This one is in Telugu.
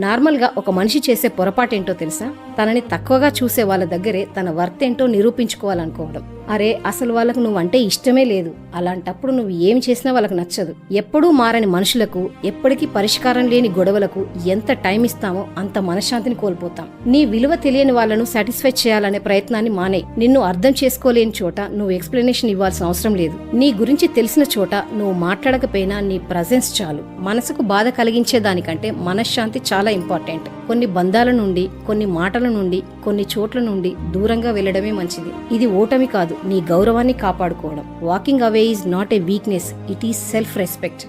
నార్మల్గా ఒక మనిషి చేసే పొరపాటేంటో తెలుసా? తనని తక్కువగా చూసే వాళ్ళ దగ్గరే తన వర్త్ ఏంటో నిరూపించుకోవాలనుకోవడం. అరే అసలు వాళ్ళకు నువ్వంటే ఇష్టమే లేదు, అలాంటప్పుడు నువ్వు ఏం చేసినా వాళ్ళకు నచ్చదు. ఎప్పుడూ మారని మనుషులకు, ఎప్పటికీ పరిష్కారం లేని గొడవలకు ఎంత టైం ఇస్తామో అంత మనశ్శాంతిని కోల్పోతాం. నీ విలువ తెలియని వాళ్ళను సాటిస్ఫై చేయాలనే ప్రయత్నాన్ని మానే. నిన్ను అర్థం చేసుకోలేని చోట నువ్వు ఎక్స్ప్లెనేషన్ ఇవ్వాల్సిన అవసరం లేదు. నీ గురించి తెలిసిన చోట నువ్వు మాట్లాడకపోయినా నీ ప్రజెన్స్ చాలు. మనసుకు బాధ కలిగించే దానికంటే మనశ్శాంతి చాలా ఇంపార్టెంట్. కొన్ని బంధాల నుండి, కొన్ని మాటల నుండి, కొన్ని చోట్ల నుండి దూరంగా వెళ్లడమే మంచిది. ఇది ఓటమి కాదు, నీ గౌరవాన్ని కాపాడుకోవడం. Walking away is not a weakness, it is self respect.